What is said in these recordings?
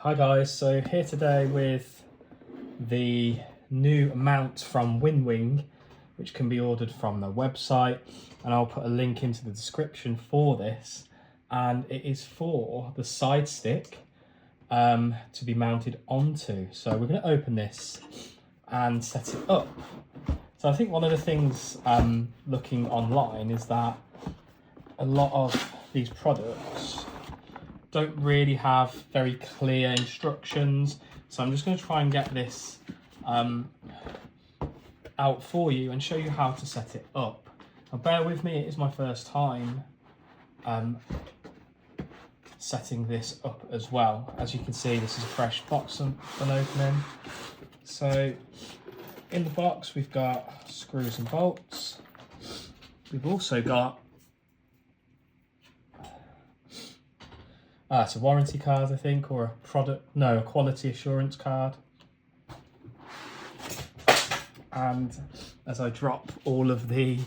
Hi guys, so here today with the new mount from Winwing, which can be ordered from their website, and I'll put a link into the description for this, and it is for the side stick to be mounted onto. So we're going to open this and set it up. So I think one of the things looking online is that a lot of these products don't really have very clear instructions, so I'm just going to try and get this out for you and show you how to set it up. Now bear with me, it is my first time setting this up as well. As you can see, this is a fresh box I'm opening. So in the box we've got screws and bolts. We've also got it's a warranty card, I think, or a quality assurance card. And as I drop all of the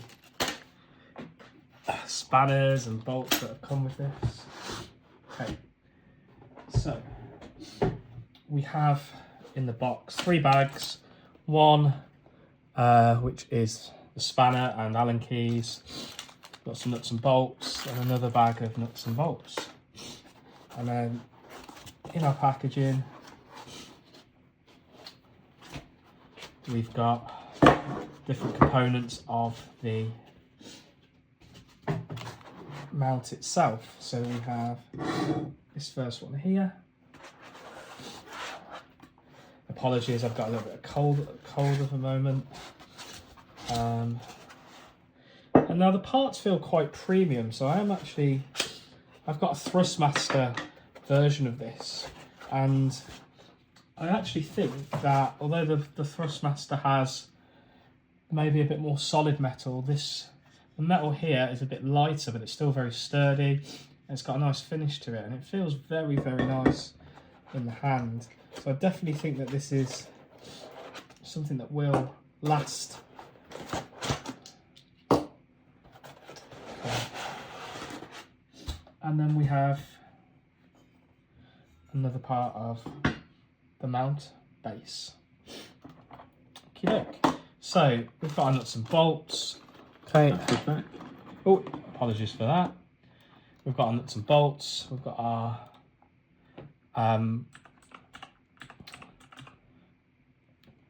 spanners and bolts that have come with this. Okay, so we have in the box 3 bags. One which is the spanner and Allen keys. Got some nuts and bolts, and another bag of nuts and bolts. And then in our packaging, we've got different components of the mount itself. So we have this first one here. Apologies, I've got a little bit of cold at the moment. And now the parts feel quite premium, so I've got a Thrustmaster version of this, and I actually think that although the Thrustmaster has maybe a bit more solid metal, the metal here is a bit lighter, but it's still very sturdy, and it's got a nice finish to it, and it feels very, very nice in the hand. So I definitely think that this is something that will last. And then we have another part of the mount base. Okay, so we've got our nuts and bolts. Okay. Oh, apologies for that. We've got our nuts and bolts. We've got our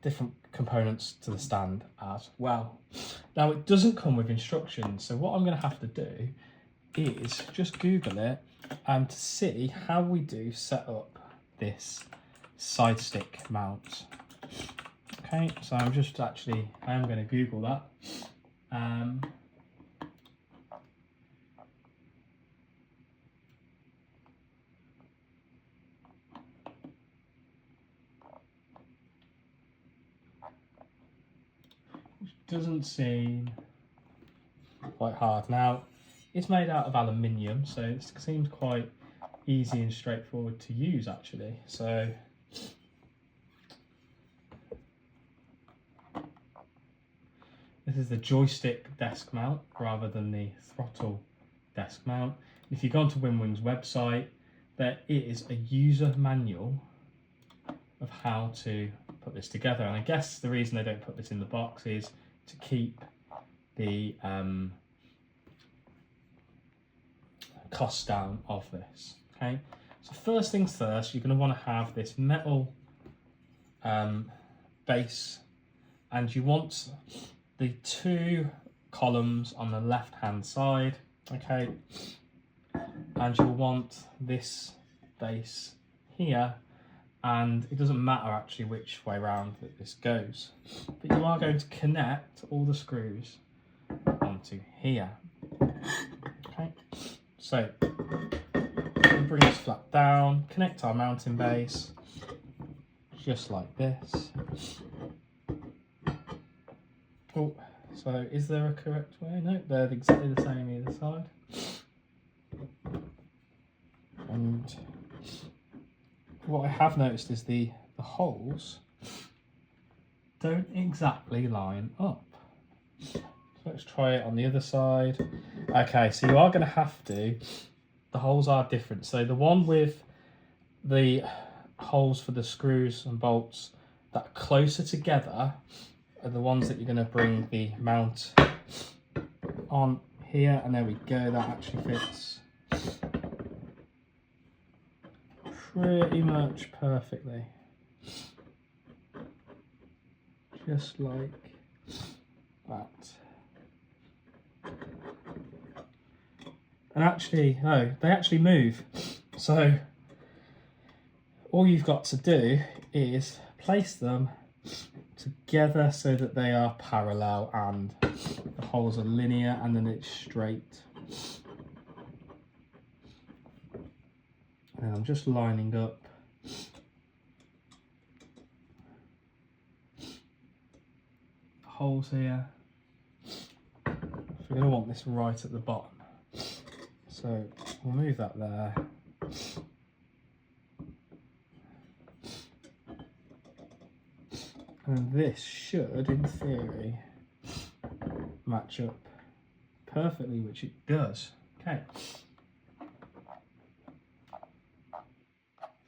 different components to the stand as well. Now it doesn't come with instructions, so what I'm going to have to do is just Google it to see how we do set up this side stick mount. Okay, so I am going to Google that. Which doesn't seem quite hard. Now, it's made out of aluminium, so it seems quite easy and straightforward to use actually. So this is the joystick desk mount rather than the throttle desk mount. If you go onto Winwing's website, there is a user manual of how to put this together, and I guess the reason they don't put this in the box is to keep the cost down of this. Okay, so first things first, you're going to want to have this metal base, and you want the 2 columns on the left hand side. Okay, and you'll want this base here, and it doesn't matter actually which way round that this goes, but you are going to connect all the screws onto here. Okay, so we'll bring this flat down, connect our mounting base just like this. Oh, so is there a correct way? No, they're exactly the same either side. And what I have noticed is the holes don't exactly line up. So let's try it on the other side. Okay, so you are going to have to, the holes are different. So the one with the holes for the screws and bolts that are closer together are the ones that you're going to bring the mount on here, and there we go, that actually fits pretty much perfectly, just like that. And actually, oh, they actually move, so all you've got to do is place them together so that they are parallel and the holes are linear, and then it's straight. And I'm just lining up the holes here. So we're going to want this right at the bottom. So we'll move that there. And this should, in theory, match up perfectly, which it does. Okay.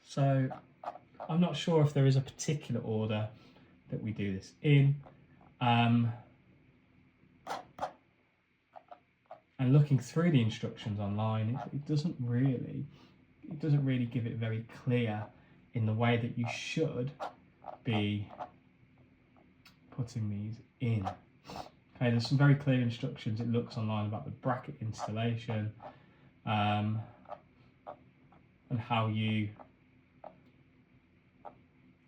So I'm not sure if there is a particular order that we do this in. And looking through the instructions online, it doesn't really give it very clear in the way that you should be putting these in. Okay, there's some very clear instructions, it looks online, about the bracket installation and how you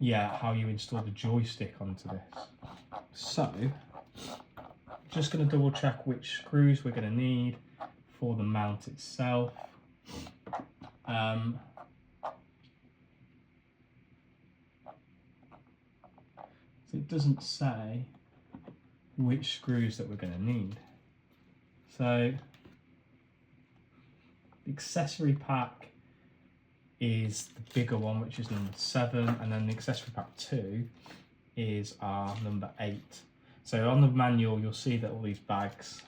install the joystick onto this. So just going to double check which screws we're going to need for the mount itself. So it doesn't say which screws that we're going to need. So the accessory pack is the bigger one, which is number 7, and then the accessory pack 2 is our number 8. So on the manual you'll see that all these bags,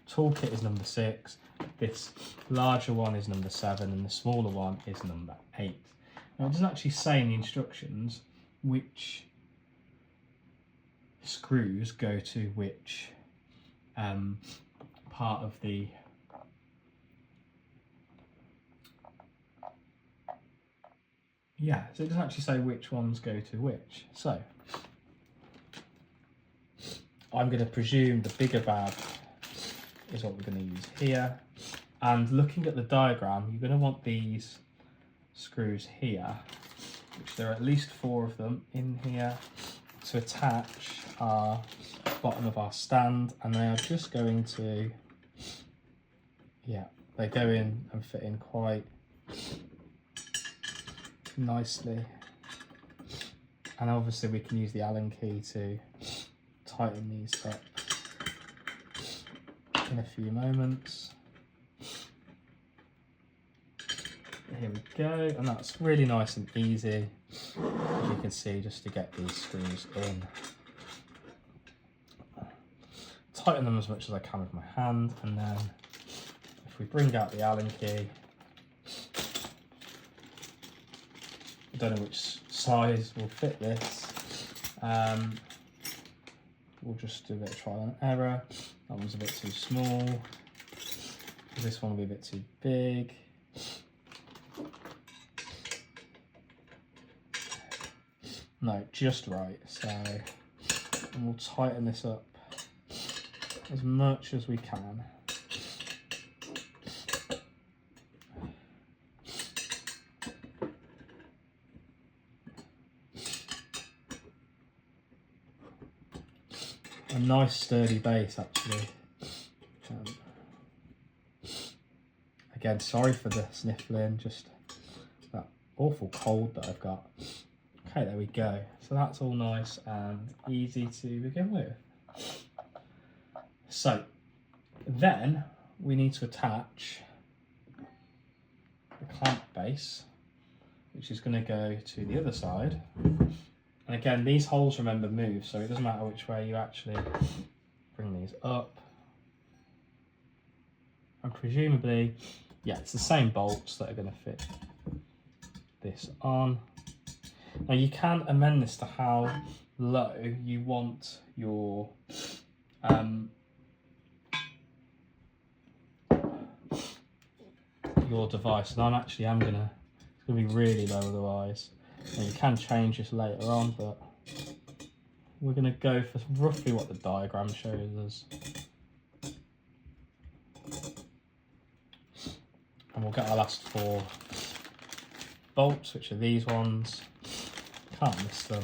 toolkit is number 6, this larger one is number 7, and the smaller one is number 8. Now it doesn't actually say in the instructions which screws go to which part of the so it doesn't actually say which ones go to which. So I'm going to presume the bigger bag is what we're going to use here. And looking at the diagram, you're going to want these screws here, which there are at least 4 of them in here, to attach our bottom of our stand, and they are just going to, they go in and fit in quite nicely. And obviously we can use the Allen key to tighten these up in a few moments. Here we go, and that's really nice and easy, as you can see, just to get these screws in. Tighten them as much as I can with my hand, and then if we bring out the Allen key, I don't know which size will fit this. We'll just do a bit of trial and error. That one's a bit too small. This one will be a bit too big. No, just right. So, and we'll tighten this up as much as we can. A nice sturdy base, actually. Again, sorry for the sniffling, just that awful cold that I've got. Okay, there we go. So that's all nice and easy to begin with. So then we need to attach the clamp base, which is going to go to the other side. And again, these holes, remember, move, so it doesn't matter which way you actually bring these up. And presumably, it's the same bolts that are going to fit this on. Now you can amend this to how low you want your device, and it's gonna be really low otherwise. And you can change this later on, but we're gonna go for roughly what the diagram shows us. And we'll get our last 4 bolts, which are these ones. Can't miss them.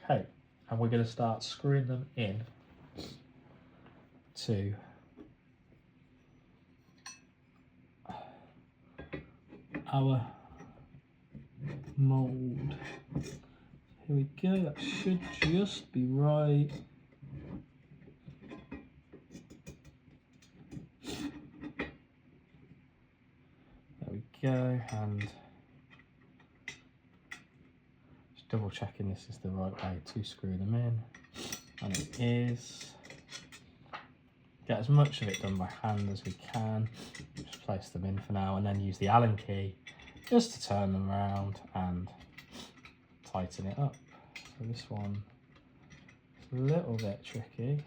Okay, and we're going to start screwing them in to our mould. Here we go, that should just be right. There we go, and just double checking this is the right way to screw them in, and it is. Get as much of it done by hand as we can. Just place them in for now and then use the Allen key just to turn them around and tighten it up. So this one is a little bit tricky.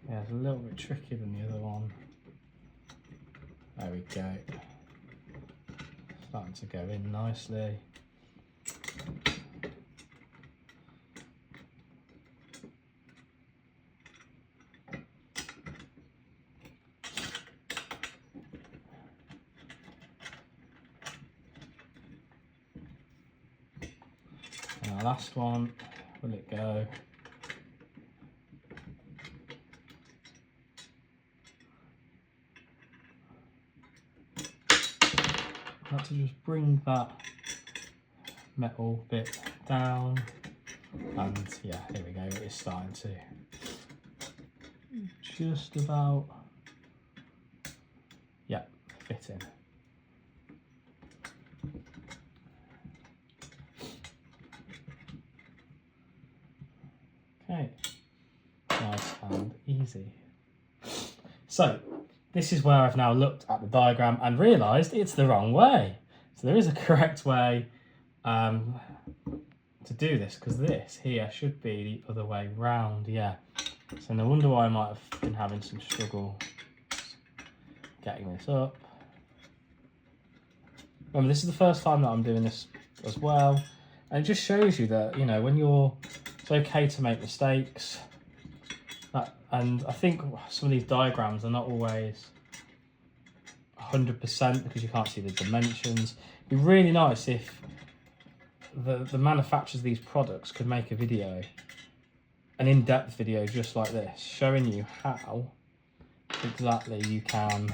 Yeah, it's a little bit trickier than the other one. There we go. Starting to go in nicely. And our last one, will it go? Got to just bring that metal bit down, and yeah, here we go, it is starting to just about, yeah, fit in. Okay, nice and easy. So this is where I've now looked at the diagram and realised it's the wrong way. So there is a correct way to do this, because this here should be the other way round, yeah. So no wonder why I might have been having some struggle getting this up. Remember, this is the first time that I'm doing this as well. And it just shows you that, you know, when it's okay to make mistakes. And I think some of these diagrams are not always 100% because you can't see the dimensions. It'd be really nice if the manufacturers of these products could make a video, an in-depth video just like this, showing you how exactly you can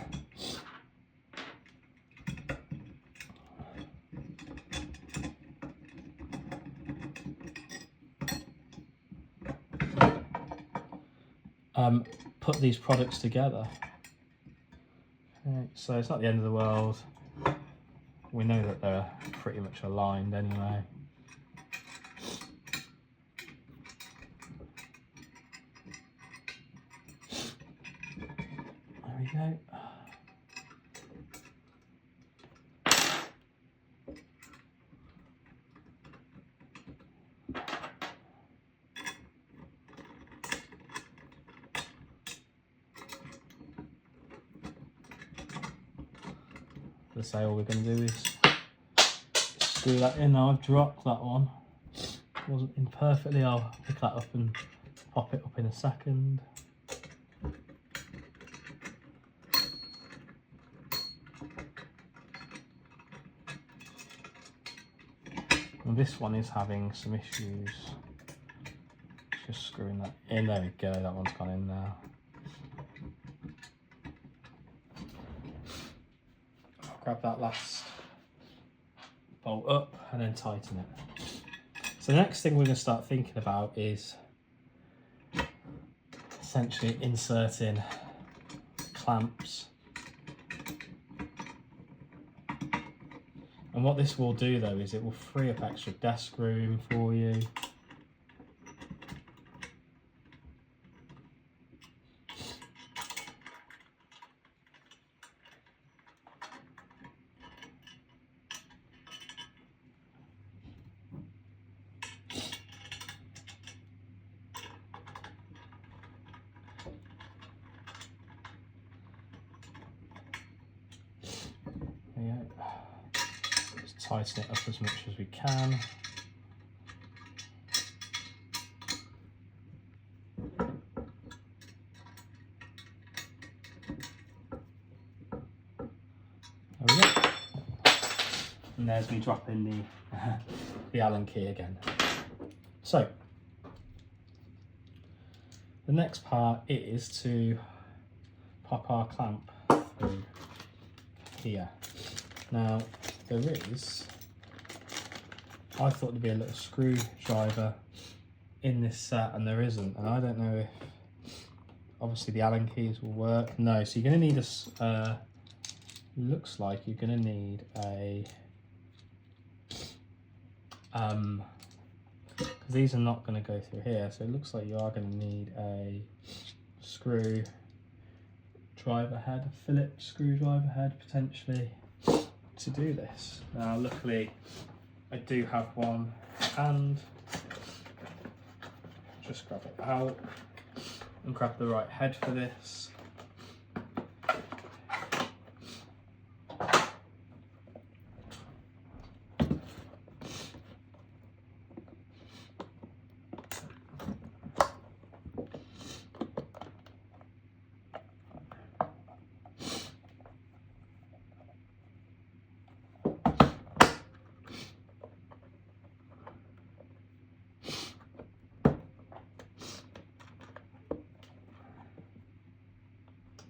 put these products together. Okay, so it's not the end of the world. We know that they're pretty much aligned anyway. There we go. Let's say all we're going to do is screw that in. Now I've dropped that one. It wasn't in perfectly. I'll pick that up and pop it up in a second. And this one is having some issues. Just screwing that in. There we go, that one's gone in now. I'll grab that last bolt up and then tighten it. So the next thing we're going to start thinking about is essentially inserting clamps. And what this will do though is it will free up extra desk room for you. Yeah. Just tighten it up as much as we can. There we go. And there's me dropping the Allen key again. So the next part is to pop our clamp through here. Now there is, I thought there'd be a little screwdriver in this set and there isn't, and I don't know if obviously the Allen keys will work. No, so you're going to need a, looks like you're going to need a, because these are not going to go through here, so it looks like you are going to need a screw driver head, a Phillips screwdriver head potentially to do this. Now luckily I do have one and just grab it out and grab the right head for this.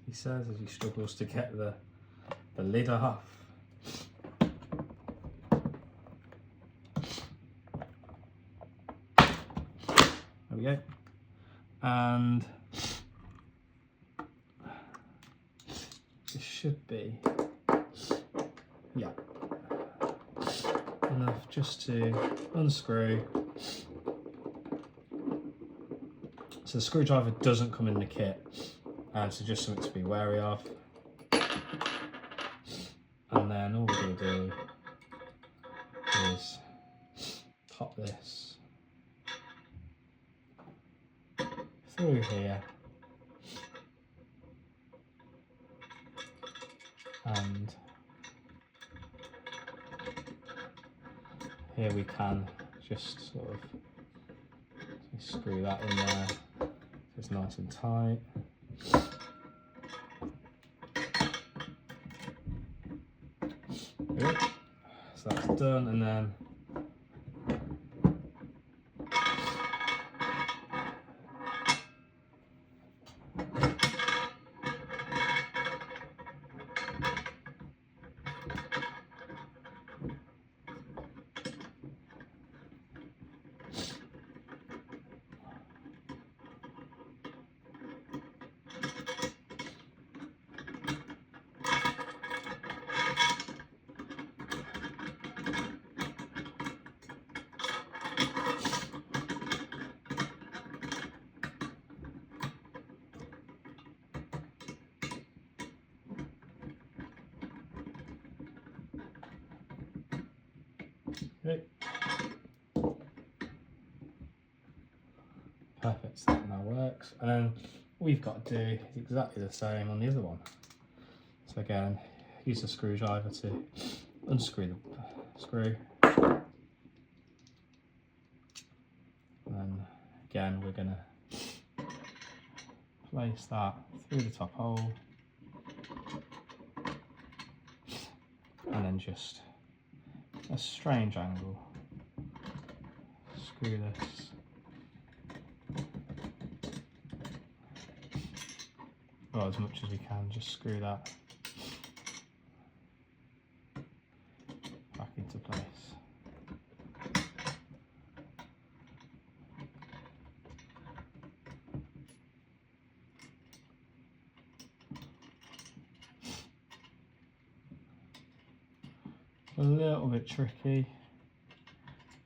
He says as he struggles to get the lid off. There we go. And this should be, yeah, enough just to unscrew. So the screwdriver doesn't come in the kit. So just something to be wary of. And then all we're going to do is pop this through here. And here we can just sort of screw that in there. So it's nice and tight. So that's done, and then okay. Perfect, so that now works. And then what we've got to do is exactly the same on the other one. So again, use a screwdriver to unscrew the screw. And then again, we're going to place that through the top hole. And then just a strange angle screw this. Well, as much as we can, just screw that back into place. A little bit tricky.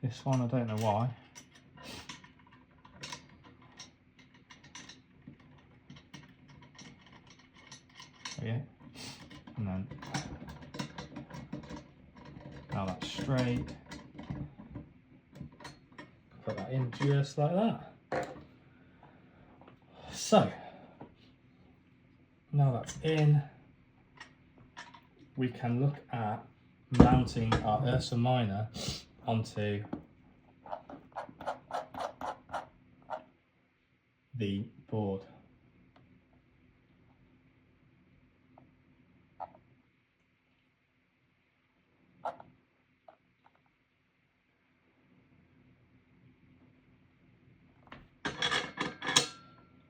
This one, I don't know why. Okay, and then now that's straight. Put that in just like that. So now that's in, we can look at mounting our Ursa Minor onto the board.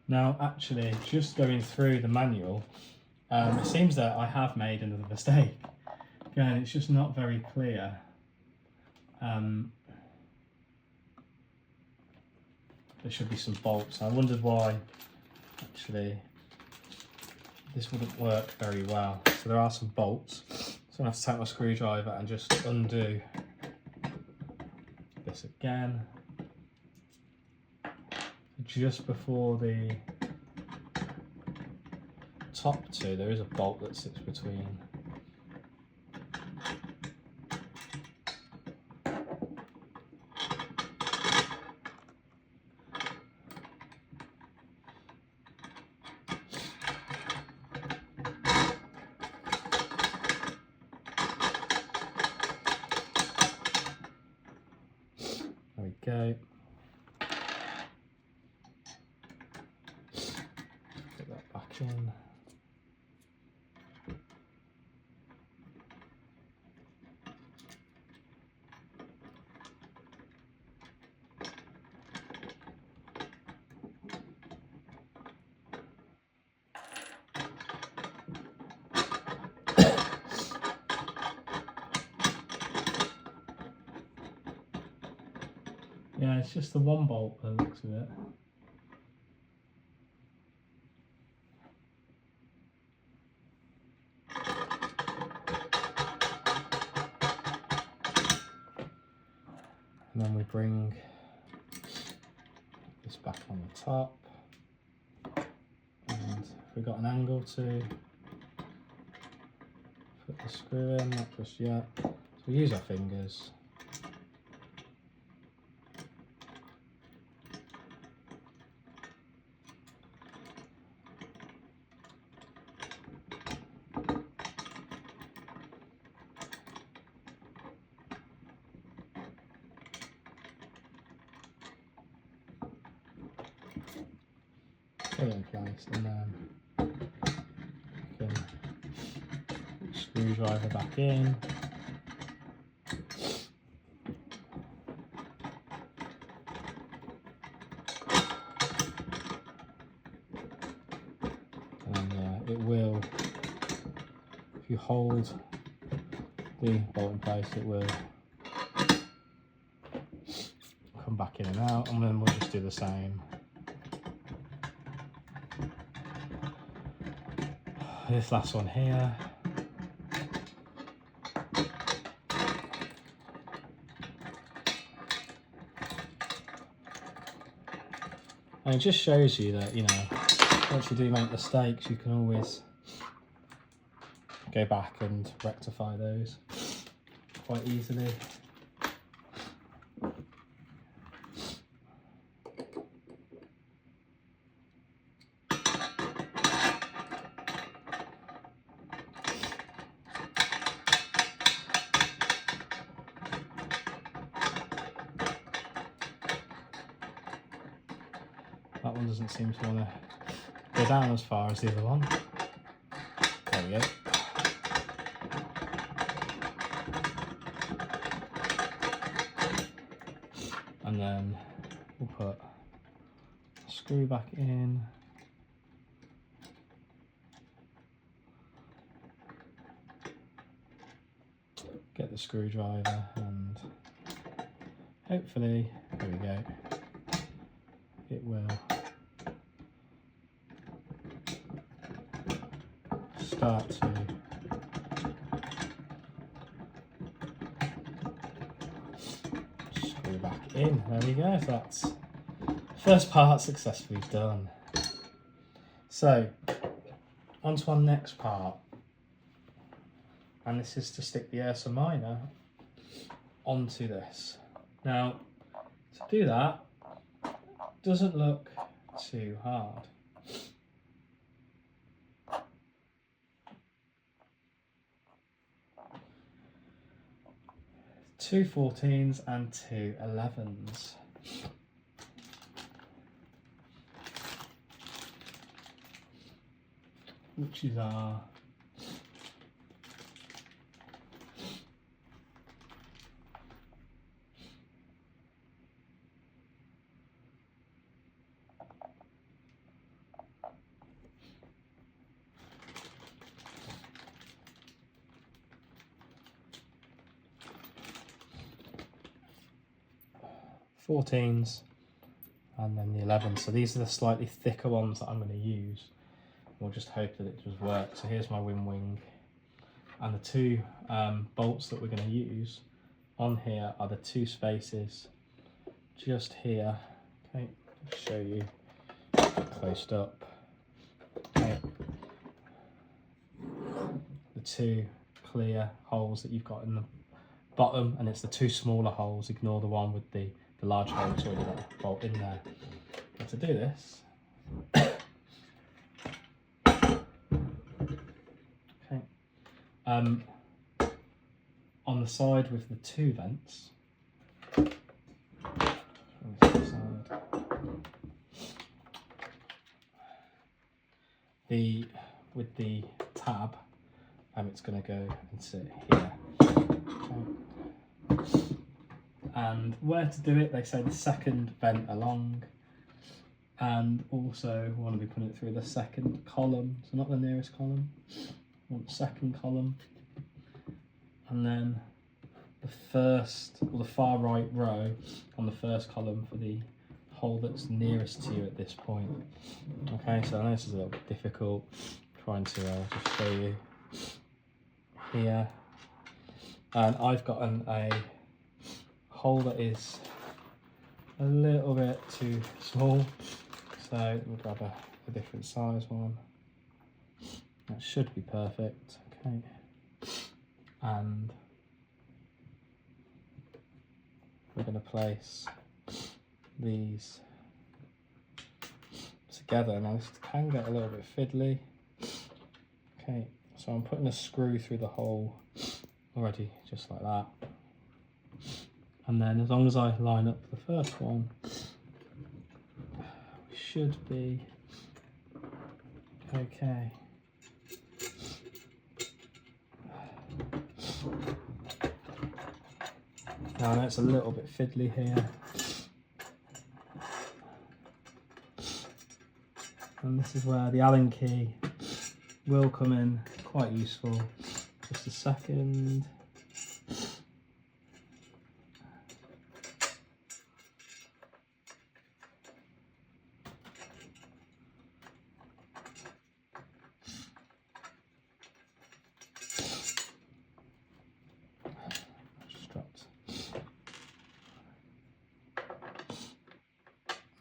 Now, actually, just going through the manual, it seems that I have made another mistake. Again, it's just not very clear. There should be some bolts. I wondered why, actually, this wouldn't work very well. So there are some bolts. So I have to take my screwdriver and just undo this again. Just before the top two, there is a bolt that sits between. There we go. Put that back in. Yeah, it's just the one bolt that looks of it. And then we bring this back on the top. And we've got an angle to put the screw in, not just yet. So we use our fingers. Put it in place, and then you can screwdriver back in. And it will, if you hold the bolt in place, it will come back in and out, and then we'll just do the same. This last one here. And it just shows you that, you know, once you do make mistakes, you can always go back and rectify those quite easily. That one doesn't seem to want to go down as far as the other one. There we go. And and then we'll put a screw back in. Get the screwdriver and hopefully, there we go, it will start to screw back in. There we go, that's first part successfully done. So, on to our next part. And this is to stick the Ursa Minor onto this. Now, to do that, doesn't look too hard. Two 14s and two 11s. Which is our .14s and then the 11s. So these are the slightly thicker ones that I'm going to use. We'll just hope that it does work. So here's my Winwing, and the two bolts that we're going to use on here are the two spaces just here. Okay, I'll show you close up. Okay. The two clear holes that you've got in the bottom, and it's the two smaller holes. Ignore the one with the large hole that's already got a bolt in there. But to do this, okay, on the side with the two vents, with the tab, it's going to go and sit here. Okay. And where to do it, they say the second vent along, and also we want to be putting it through the second column, so not the nearest column, we want the second column, and then the first, or the far right row on the first column for the hole that's nearest to you at this point. Okay, so I know this is a little bit difficult, trying to just show you here, and I've got a hole that is a little bit too small, so we'll grab a different size one. That should be perfect. Okay, and we're going to place these together. Now this can get a little bit fiddly. Okay, so I'm putting a screw through the hole already, just like that. And then as long as I line up the first one, we should be okay. Now I know it's a little bit fiddly here. And this is where the Allen key will come in quite useful. Just a second.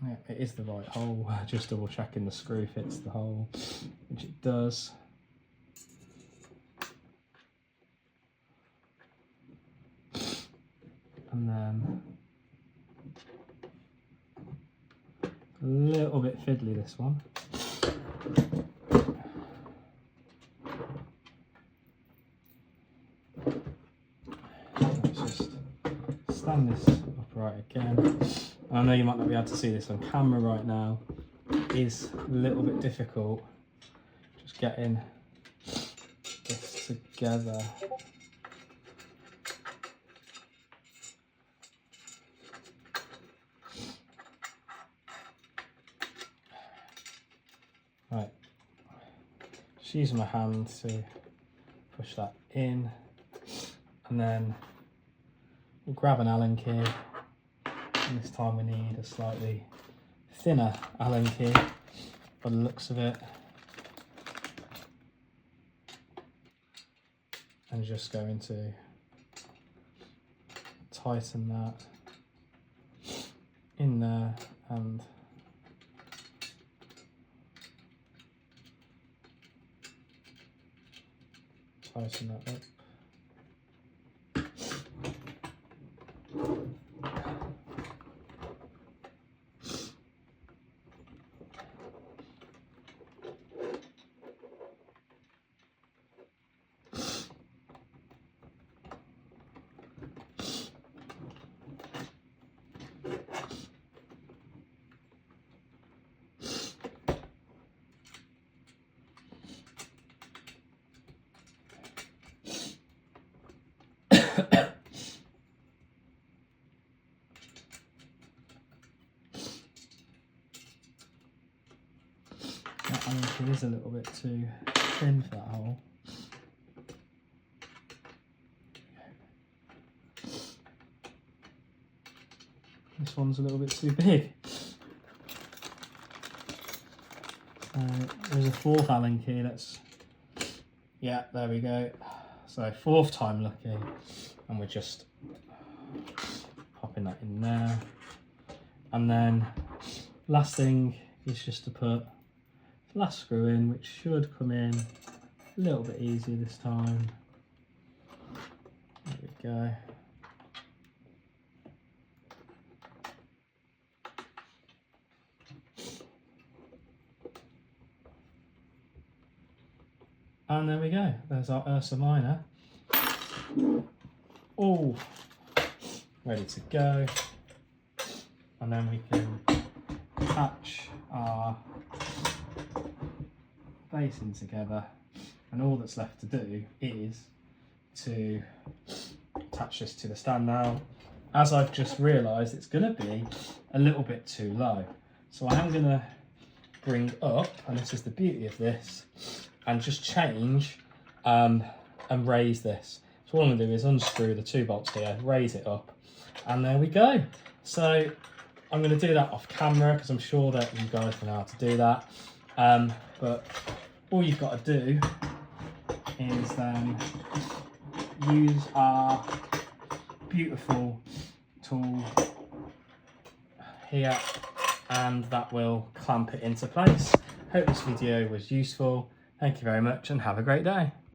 Yeah, it is the right hole, just double checking the screw fits the hole, which it does. And then a little bit fiddly this one. Let's just stand this upright again. I know you might not be able to see this on camera right now. It is a little bit difficult just getting this together. using my hand to push that in, and then we'll grab an Allen key, and this time we need a slightly thinner Allen key by the looks of it, and just going to tighten that in there and tighten that up. That Allen key is a little bit too thin for that hole. This one's a little bit too big. There's a fourth Allen key. Yeah, there we go. So fourth time lucky, and we're just popping that in there. And then last thing is just to put the last screw in, which should come in a little bit easier this time. There we go. And there we go, there's our Ursa Minor, all ready to go. And then we can attach our basin together, and all that's left to do is to attach this to the stand. Now, as I've just realised, it's going to be a little bit too low, so I am going to bring up, and this is the beauty of this, and just change and raise this. So what I'm going to do is unscrew the 2 bolts here, raise it up, and there we go. So I'm going to do that off camera because I'm sure that you guys know how to do that. But all you've got to do is then use our beautiful tool here, and that will clamp it into place. Hope this video was useful. Thank you very much and have a great day.